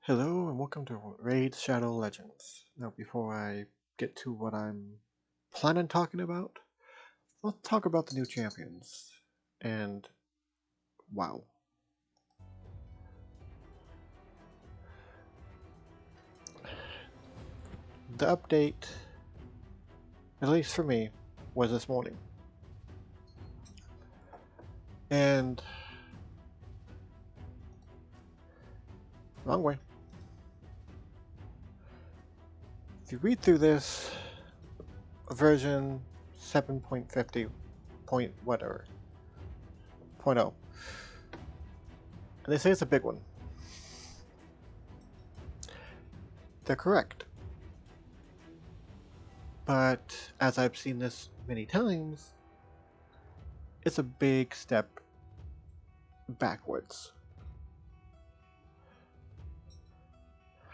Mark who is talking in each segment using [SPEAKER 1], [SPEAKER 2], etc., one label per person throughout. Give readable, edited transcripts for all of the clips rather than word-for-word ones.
[SPEAKER 1] Hello and welcome to Raid Shadow Legends. Now, before I get to what I'm planning talking about, let's talk about the new champions. And wow, the update, at least for me, was this morning. And wrong way. If you read through this, version 7.50 point whatever, point oh, and they say it's a big one. They're correct. But as I've seen this many times, it's a big step backwards.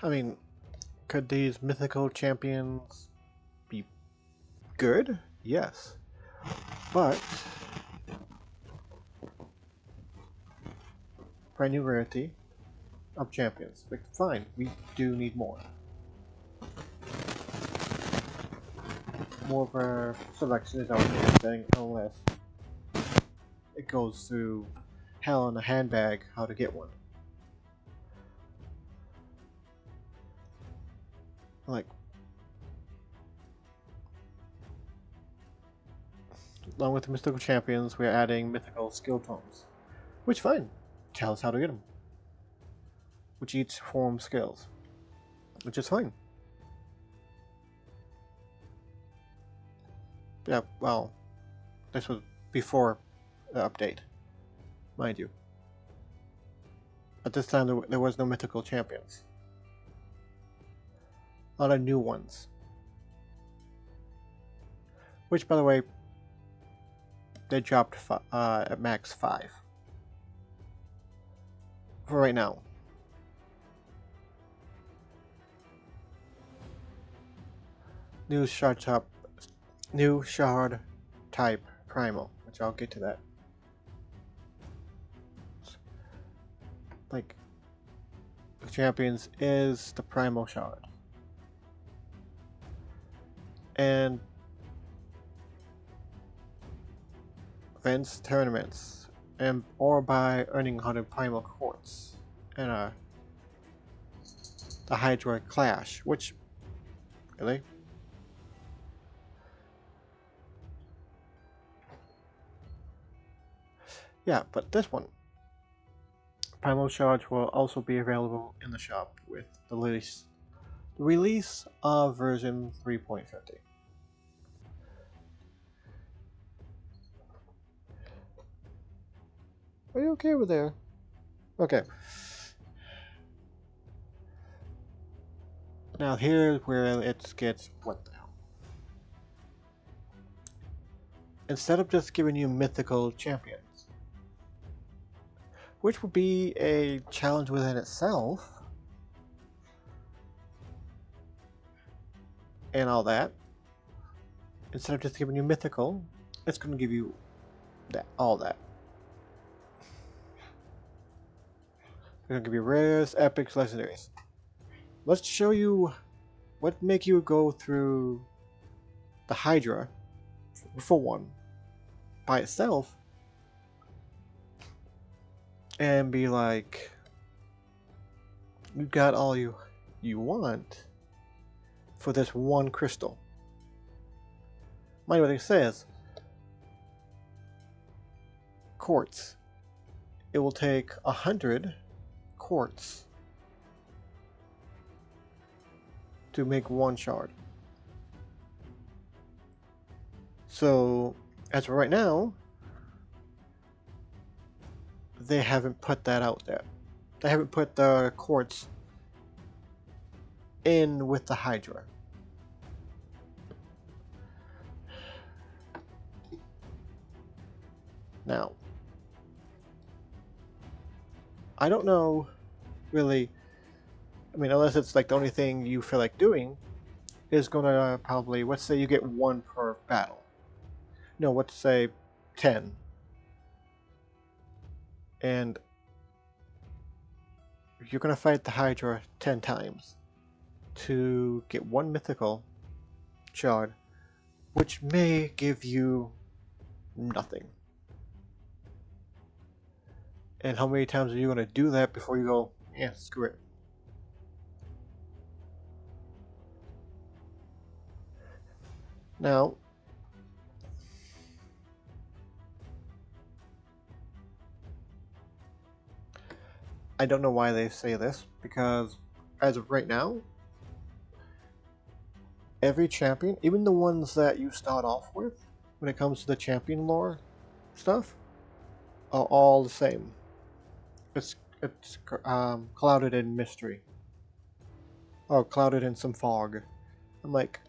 [SPEAKER 1] I mean, could these mythical champions be good? Yes. But brand new rarity of champions. Like, fine, we do need more. More of a selection is always a good thing, unless it goes through hell in a handbag how to get one. Like, along with the mythical champions, we're adding mythical skill tomes. Which, fine, tell us how to get them. Which each form skills. Which is fine. Yeah, well, this was before the update, mind you. At this time, there was no mythical champions. A lot of new ones. Which, by the way, they dropped at max 5. For right now. New shard type primal, which I'll get to that. Like, the champions is the primal shard. And events, tournaments, and or by earning 100 primal quartz and the Hydra Clash, which really. Yeah, but this one, primal shards will also be available in the shop with the release of version 3.50. Are you okay with there? Okay. Now here's where it gets what the hell. Instead of just giving you mythical champions, which would be a challenge within itself, and all that, instead of just giving you mythical, it's going to give you all that. It's going to give you rares, epics, legendaries. Let's show you what make you go through the Hydra for one by itself and be like, you got all you want for this one crystal. Mind what it says. Quartz. It will take 100 quartz to make one shard. So, as of right now, they haven't put that out there. They haven't put the quartz in with the Hydra. Now, I don't know really. I mean, unless it's like the only thing you feel like doing is gonna probably, let's say you get 1 per battle. No, let's say 10. And you're gonna fight the Hydra 10 times to get one mythical shard, which may give you nothing. And how many times are you gonna do that before you go, yeah, screw it? Now, I don't know why they say this, because as of right now, every champion, even the ones that you start off with, when it comes to the champion lore stuff, are all the same. It's clouded in mystery. Oh, clouded in some fog. I'm like,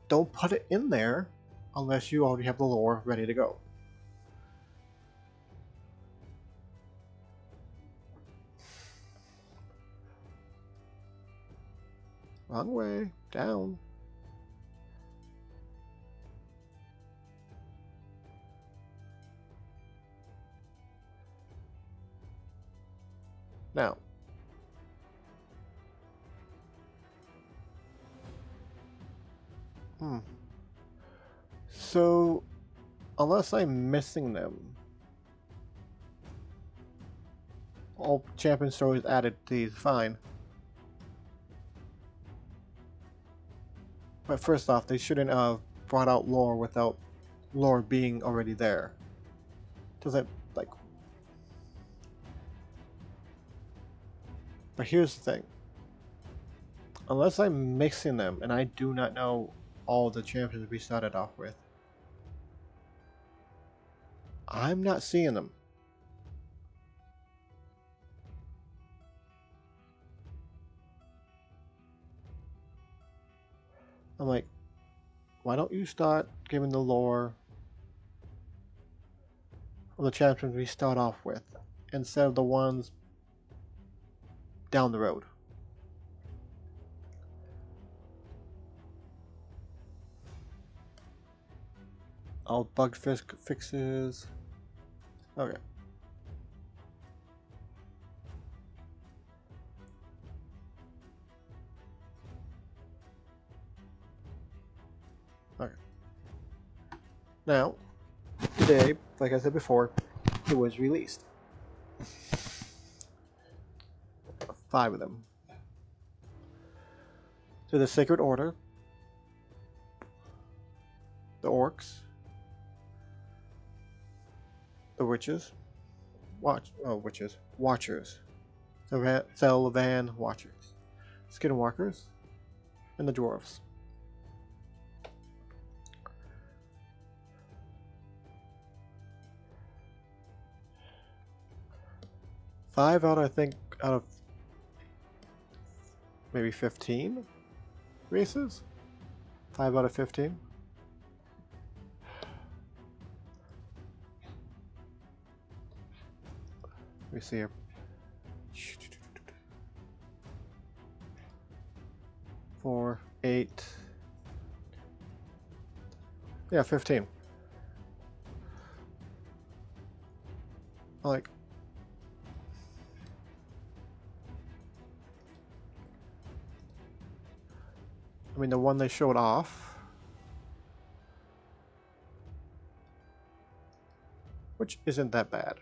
[SPEAKER 1] don't put it in there unless you already have the lore ready to go. Wrong way. Down. Now. So, unless I'm missing them, all champion stories added to these, fine. But first off, they shouldn't have brought out lore without lore being already there. Does that, like... But here's the thing. Unless I'm mixing them, and I do not know all the champions we started off with, I'm not seeing them. I'm like, why don't you start giving the lore of the champions we start off with, instead of the ones down the road? All bug fixes. Okay. Okay. Now, today, like I said before, it was released. 5 of them. So the Sacred Order, the Orcs, the Witches, Watchers, the Van Watchers, Skinwalkers, and the Dwarves. Five out, I think, out of maybe 15 races? 5 out of 15? Let me see here. 4, 8. Yeah, 15. Like, I mean, the one they showed off, which isn't that bad.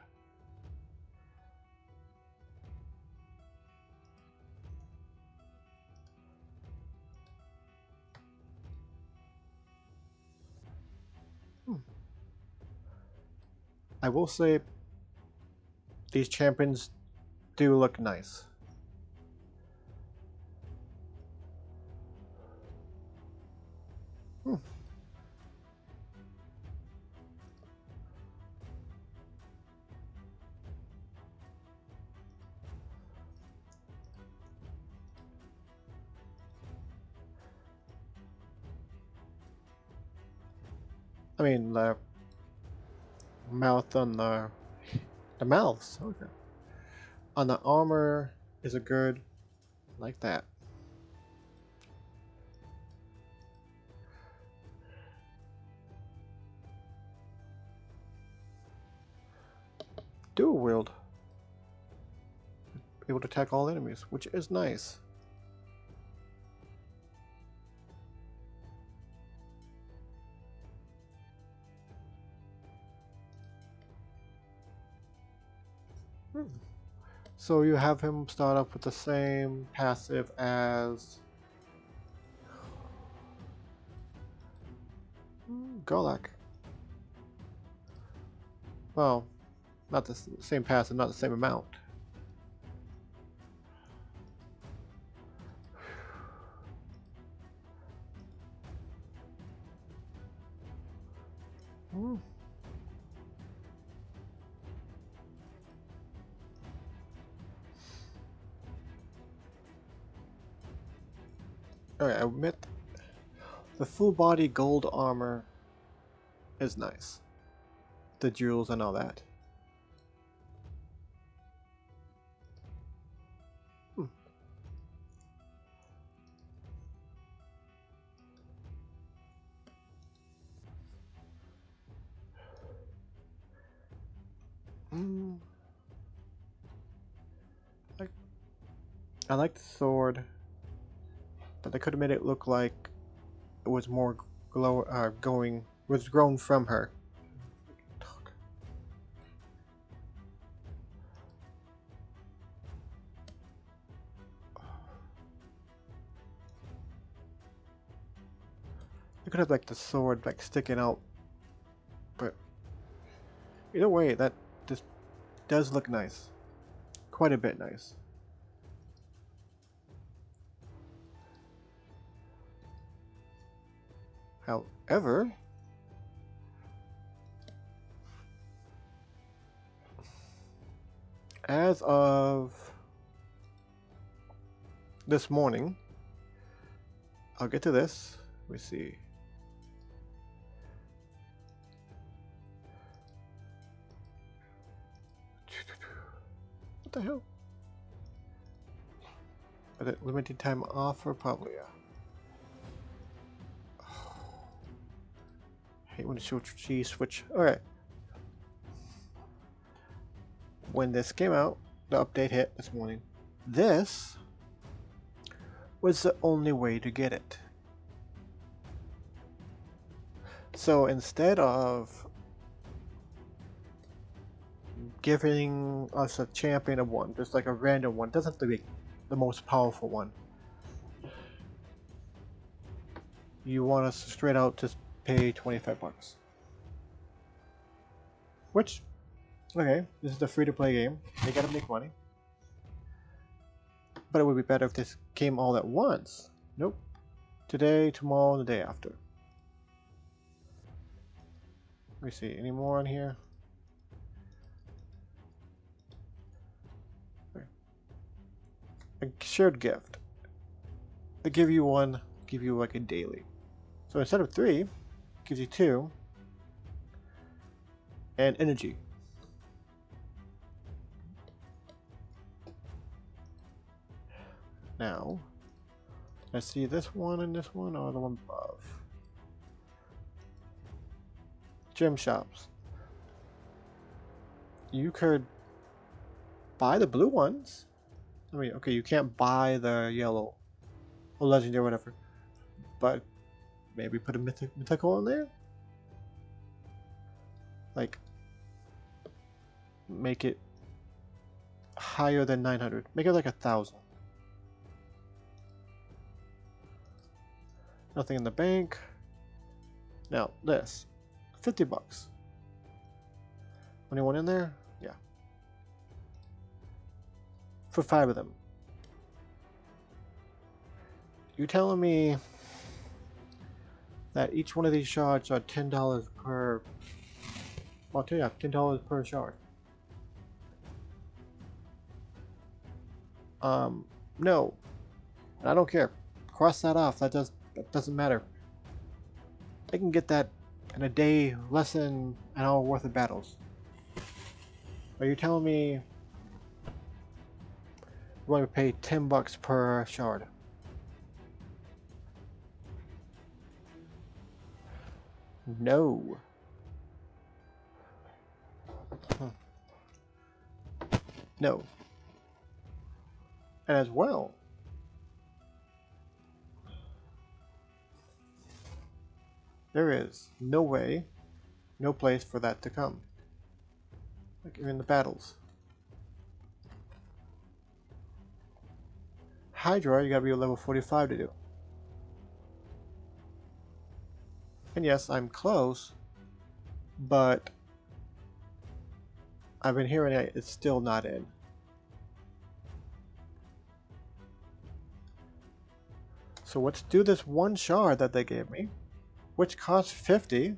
[SPEAKER 1] I will say these champions do look nice. I mean, the mouth on the mouths. Okay. On the armor is a good like that. Dual wield. able to attack all enemies, which is nice. So you have him start up with the same passive as Golak. Well, not the same passive, not the same amount. Alright, I admit the full body gold armor is nice. The jewels and all that. I like the sword, but they could have made it look like it was more was grown from her. You could have like the sword like sticking out, but either way, that just does look nice, quite a bit nice. However, as of this morning, I'll get to this. Let me see. What the hell? Is it limited time offer? Probably, yeah. Hate when the cheese switch. Alright. When this came out, the update hit this morning. This was the only way to get it. So instead of giving us a champion of one, just like a random one, doesn't have to be the most powerful one. You want us to straight out just pay 25 bucks. Which, okay, this is a free-to-play game. They gotta make money. But it would be better if this came all at once. Nope. Today, tomorrow, and the day after. Let me see, any more on here? A shared gift. They give you one, give you like a daily. So instead of 3, it gives you 2. And energy. Now, let's see this one and this one, or the one above. Gem shops. You could buy the blue ones. I mean, okay, you can't buy the yellow or legendary or whatever, but maybe put a mythical in there. Like, make it higher than 900. Make it like 1,000. Nothing in the bank. Now this, 50 bucks. Anyone in there? Yeah. For 5 of them. You telling me that each one of these shards are $10 per? Well, yeah, $10 per shard. No. I don't care. Cross that off. That doesn't matter. I can get that in a day, less than an hour worth of battles. Are you telling me you want to pay 10 bucks per shard? No. No. And as well, there is no way, no place for that to come. Like in the battles. Hydra, you gotta be a level 45 to do. And yes, I'm close, but I've been hearing it's still not in. So let's do this one shard that they gave me, which costs 50.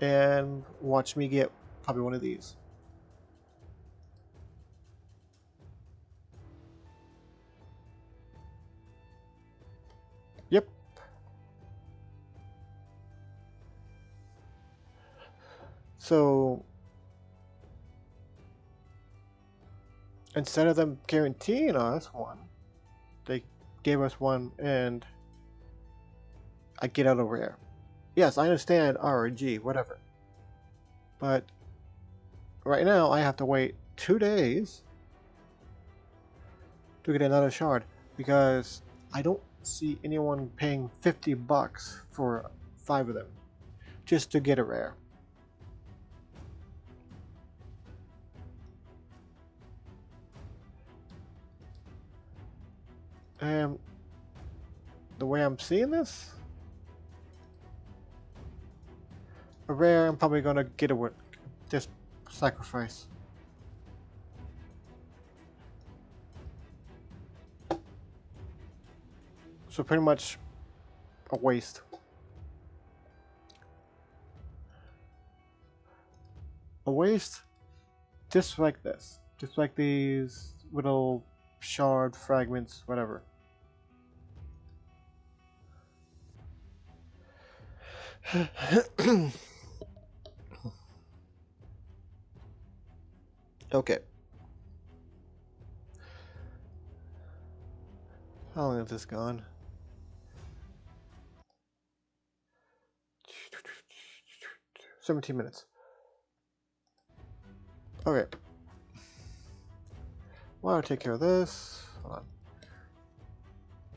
[SPEAKER 1] And watch me get probably one of these. Yep. So instead of them guaranteeing us one, they gave us one and I get out of rare. Yes, I understand RNG, whatever. But right now I have to wait 2 days to get another shard because I don't see anyone paying 50 bucks for 5 of them just to get a rare. And the way I'm seeing this, a rare, I'm probably gonna get a just sacrifice. So pretty much a waste. A waste just like this. Just like these little shard fragments, whatever. Okay. How long has this gone? "17 minutes. Okay. Well, I'll take care of this. Hold on.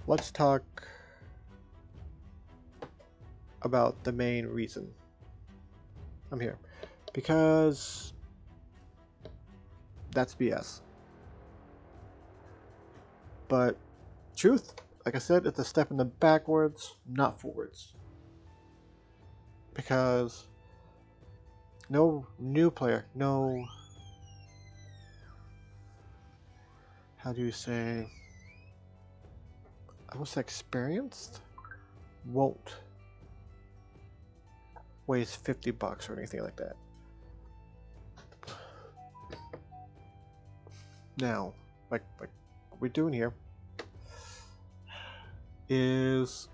[SPEAKER 1] Let's talk about the main reason I'm here. Because that's BS. But truth, like I said, it's a step in the backwards, not forwards. Because no new player, no, how do you say, I was experienced, won't waste 50 bucks or anything like that. Now, like what we're doing here is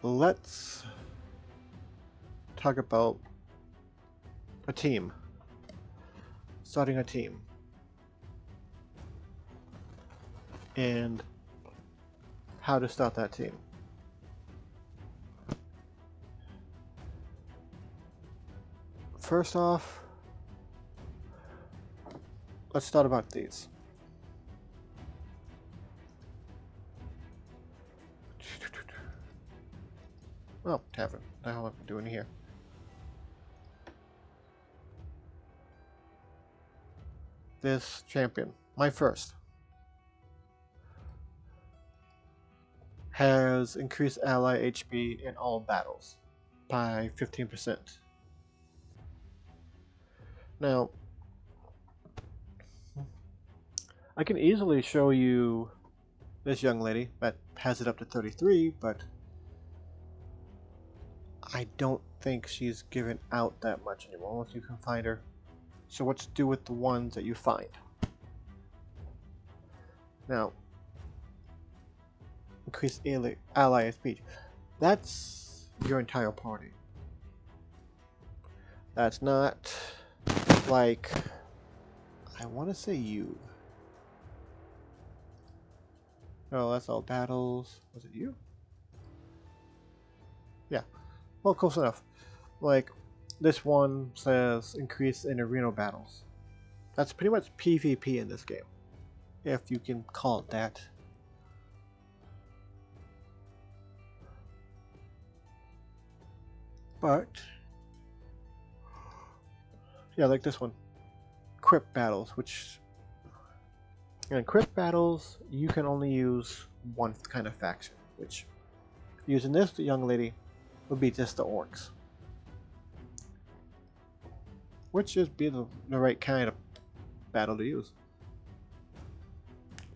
[SPEAKER 1] let's talk about a team. Starting a team. And how to start that team. First off, let's start about these. Oh, tavern. What the hell am I doing here? This champion, my first, has increased ally HP in all battles by 15%. Now, I can easily show you this young lady that has it up to 33, but I don't think she's given out that much anymore unless you can find her. So let's do with the ones that you find. Now, increase ally speed. That's your entire party. That's not like, I want to say you. No, that's all battles. Was it you? Yeah. Well, close enough. Like, this one says increase in arena battles. That's pretty much PvP in this game, if you can call it that. But yeah, like this one, crypt battles, which in crypt battles you can only use one kind of faction, which using this, the young lady, would be just the orcs, which is be the right kind of battle to use.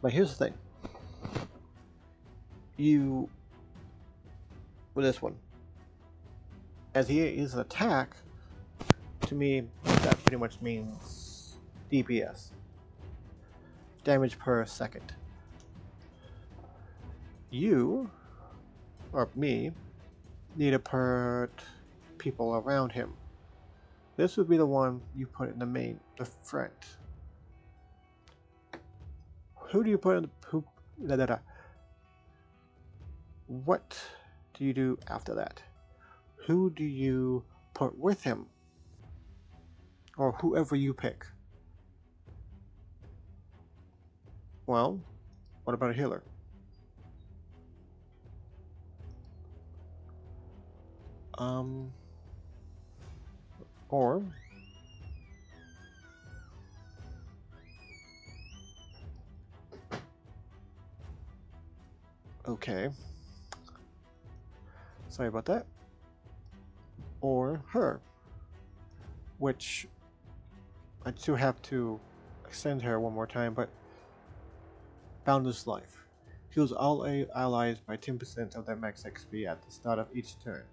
[SPEAKER 1] But here's the thing, you with this one, as he is an attack, to me that pretty much means DPS, damage per second. You or me need to put people around him. This would be the one you put in the front. Who do you put in the who? What do you do after that? Who do you put with him? Or whoever you pick. Well, what about a healer? Or okay. Sorry about that. Or her, which I do have to extend her one more time, but Boundless Life. Heals all allies by 10% of their max XP at the start of each turn.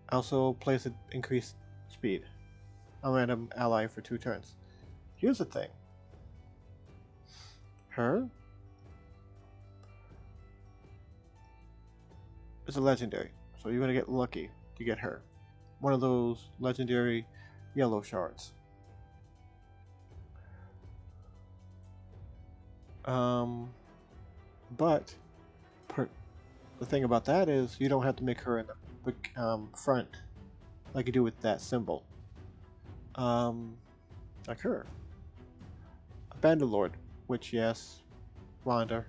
[SPEAKER 1] Also plays an increased speed. A random ally for 2 turns. Here's the thing. Her is a legendary, so you're gonna get lucky to get her. One of those legendary yellow shards. But the thing about that is you don't have to make her in the front like you do with that symbol. Like her. A Bandalord, which yes, Rhonda.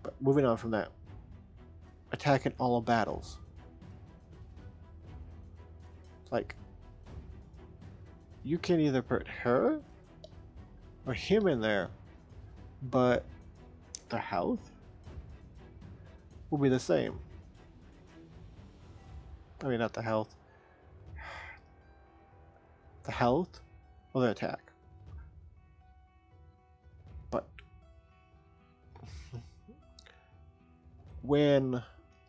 [SPEAKER 1] But moving on from that. Attack in all battles. Like, you can either put her or him in there, but the health will be the same. I mean, not the health. The health or the attack. But when,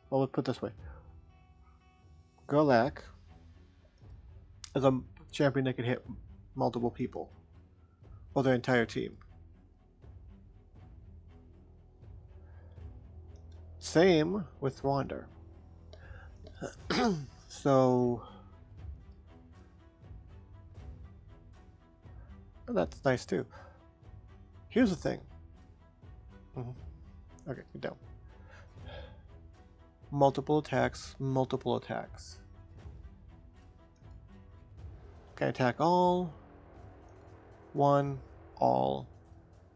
[SPEAKER 1] well, let's put it this way. Gerlach is a champion that can hit multiple people or their entire team. Same with Wander. So that's nice too. Here's the thing. Okay, get down. Multiple attacks, multiple attacks. Can attack all, one, all,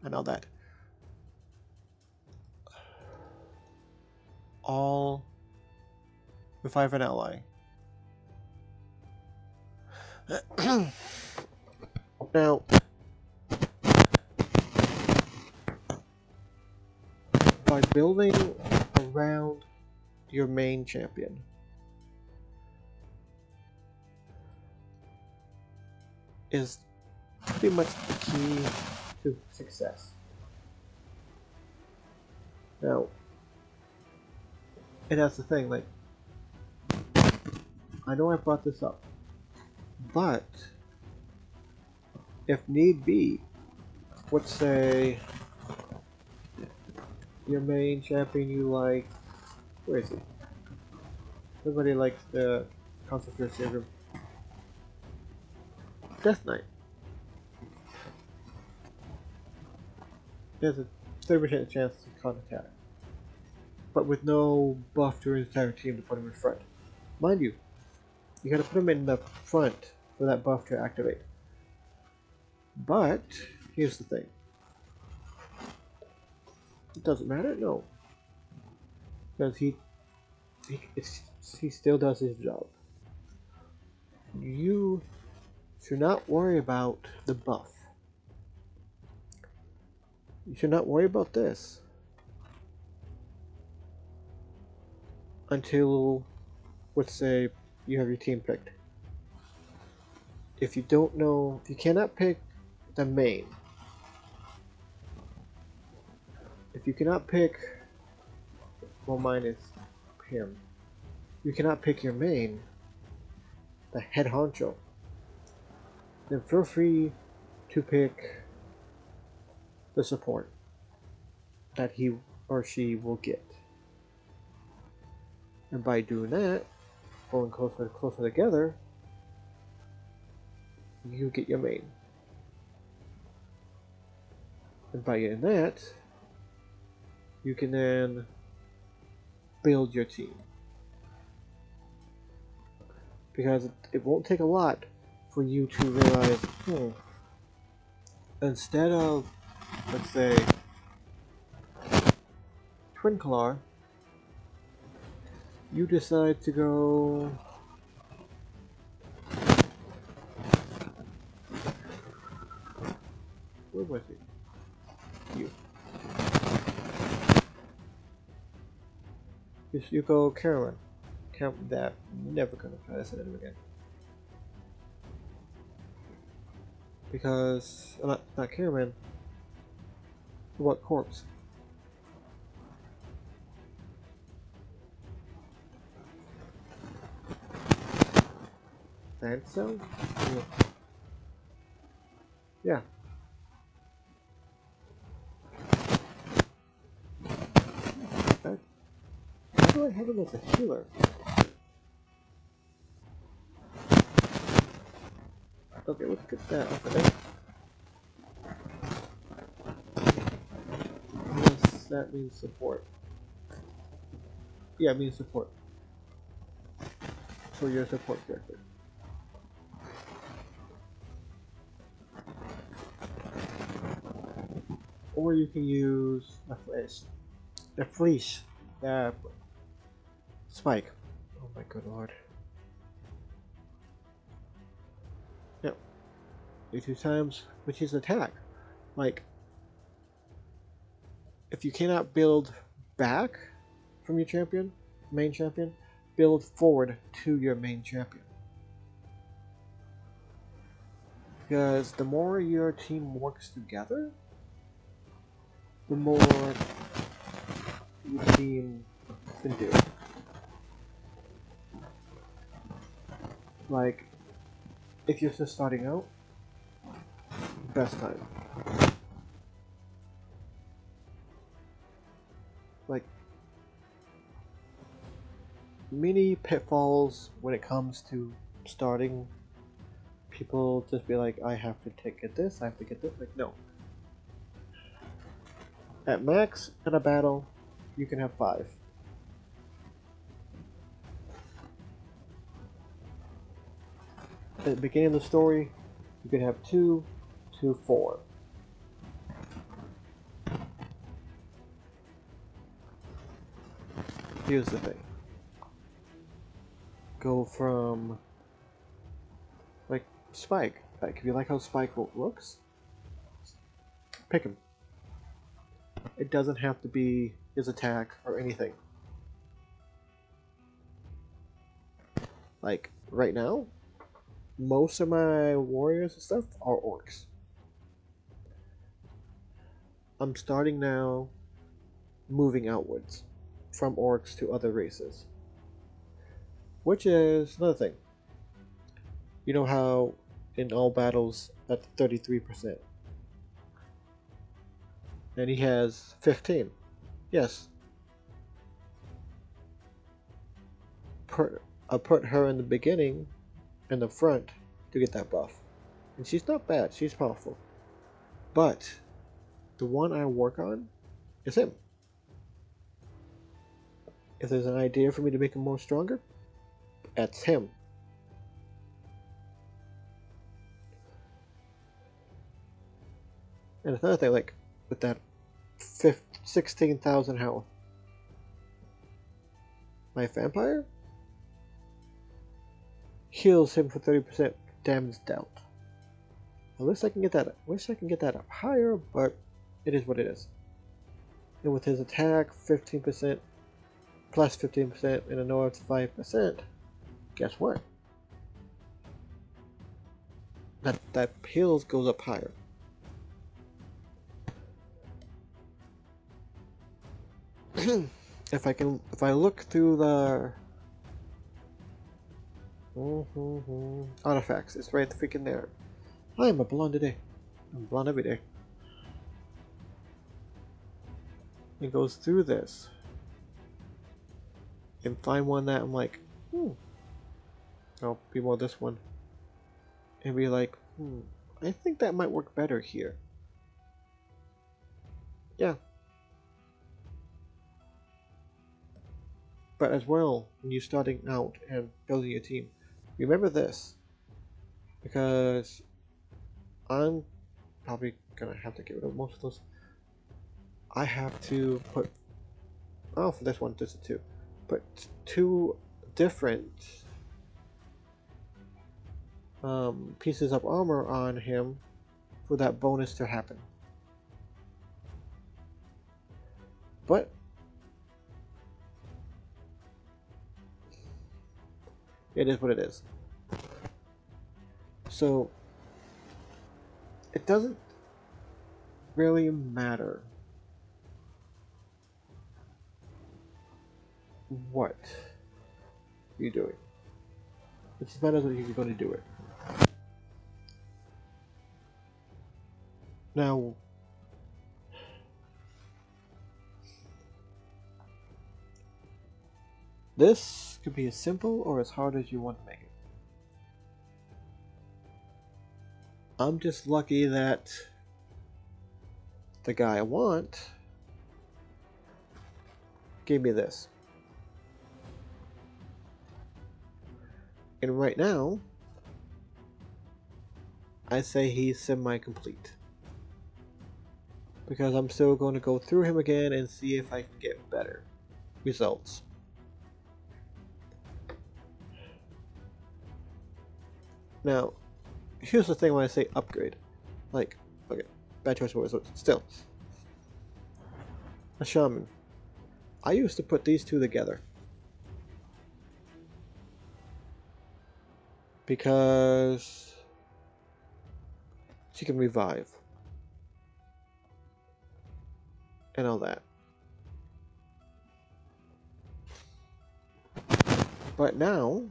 [SPEAKER 1] and all that. All if I have an ally. Now, by building around your main champion, is pretty much the key to success. Now, and that's the thing, like, I know I brought this up, but if need be, let's say your main champion you like, where is he? Everybody likes the Concentrate Savior. Death Knight. There's a 30% chance to con attack, but with no buff to his entire team to put him in front. Mind you, you gotta put him in the front for that buff to activate. But here's the thing. It doesn't matter, no. Because he still does his job. You should not worry about the buff. You should not worry about this until, let's say, you have your team picked. If you don't know, if you cannot pick the main, if you cannot pick, well, mine is him. You cannot pick your main, the head honcho. Then feel free to pick the support that he or she will get. And by doing that, going closer and closer together, you get your main. And by getting that, you can then build your team. Because it won't take a lot for you to realize, instead of, let's say, Twinklar, you decide to go where was it? You go Carolyn. Count that. Never gonna try to send him again. Because not Carolyn. What corpse? Sandstone? Yeah. How do I have him as a healer? Okay, let's get that off of there. Yes, that means support. Yeah, it means support. So you're a support character. Or you can use a fleece. A fleece. Spike. Oh my good lord. Yep. Do 2 times, which is attack. Like, if you cannot build back from your champion, main champion, build forward to your main champion. Because the more your team works together, the more your team can do. Like, if you're just starting out, best time. Like, many pitfalls when it comes to starting. People just be like, I have to get this, I have to get this. Like, no. At max, in a battle, you can have 5. At the beginning of the story, you can have 2 to 4. Here's the thing. Go from, like, Spike. Like, if you like how Spike looks, pick him. It doesn't have to be his attack or anything. Like, right now, most of my warriors and stuff are orcs. I'm starting now moving outwards from orcs to other races. Which is another thing. You know how in all battles that's 33%. And he has 15. Yes. I put her in the beginning, in the front, to get that buff. And she's not bad, she's powerful. But the one I work on is him. If there's an idea for me to make him more stronger, that's him. And another thing, like with that 16,000 health, my vampire heals him for 30% damage dealt. I wish I can get that. Up higher, but it is what it is. And with his attack, 15% plus 15%, and a no up to 5%. Guess what? That heals goes up higher. If I look through the artifacts, it's right freaking there. I'm a blonde today. I'm blonde every day. It goes through this and find one that I'm like, I'll be more this one, and be like, I think that might work better here. Yeah. But as well, when you're starting out and building your team, remember this, because I'm probably gonna have to get rid of most of those. I have to put, for this one, just two, put two different pieces of armor on him for that bonus to happen. But it is what it is. So it doesn't really matter what you're doing. It just matters that you're going to do it. Now, this could be as simple or as hard as you want to make it. I'm just lucky that the guy I want gave me this. And right now, I say he's semi-complete. Because I'm still going to go through him again and see if I can get better results. Now, here's the thing when I say upgrade. Like, okay, bad choice of words, but still. A shaman. I used to put these two together. Because she can revive. And all that. But now,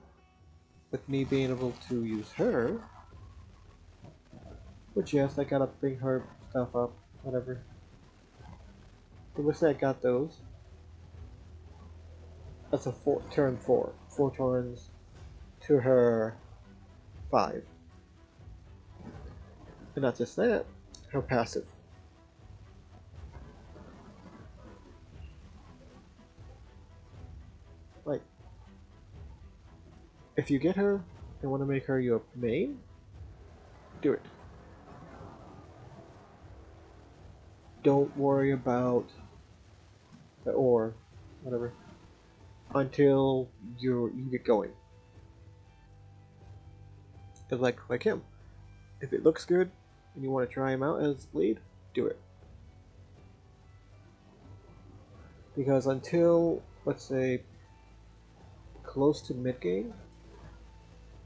[SPEAKER 1] with me being able to use her, which yes, I gotta bring her stuff up, whatever. But let's say I got those. That's a turn 4. 4 turns to her 5. And not just that, her passive. Like, if you get her and want to make her your main, do it. Don't worry about the or whatever until you get going. Cause like him, if it looks good and you want to try him out as lead, do it. Because until, let's say, close to mid game,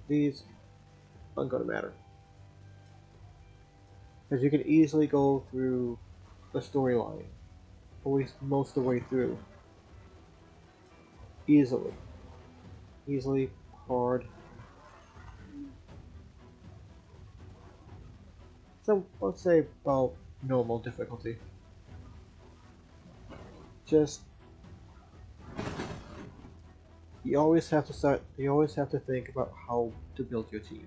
[SPEAKER 1] these aren't gonna matter. Because you can easily go through the storyline, at least most of the way through, easily, hard. So let's say about normal difficulty. Just you always have to think about how to build your team.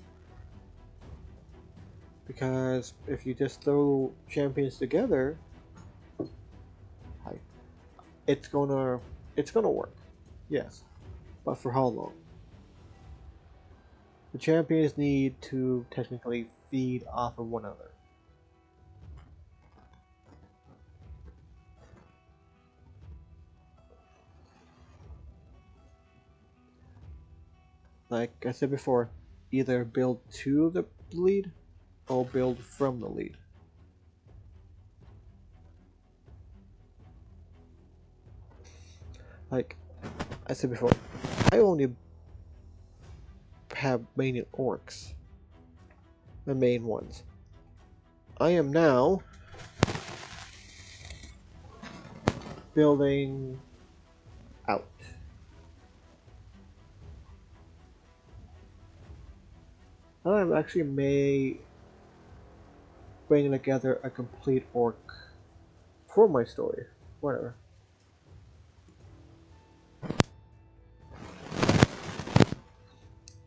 [SPEAKER 1] Because if you just throw champions together, it's gonna work. Yes. But for how long? The champions need to technically feed off of one another. like I said before, either build to the lead or build from the lead. Like I said before, I only have main orcs, the main ones. I am now building out. I'm actually may bring together a complete orc for my story. Whatever.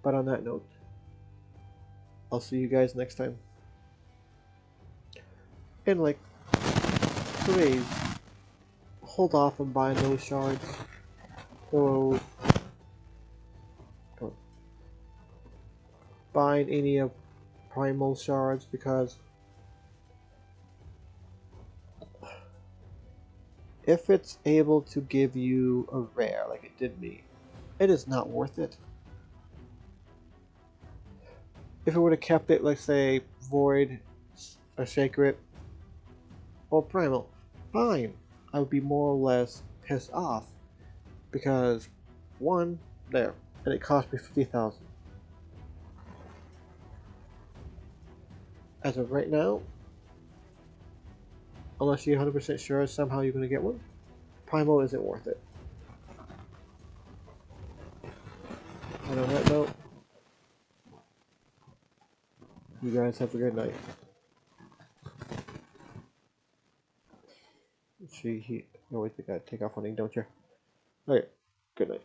[SPEAKER 1] But on that note, I'll see you guys next time. And like, please hold off on buying those shards. Or buying any of primal shards, because if it's able to give you a rare like it did me, it is not worth it. If it would have kept it, like say, void or sacred or primal, fine. I would be more or less pissed off because one, there, and it cost me 50,000. As of right now, unless you're 100% sure somehow you're going to get one, primal isn't worth it. And on that note, you guys have a good night. You always gotta take off running, don't you? Okay, good night.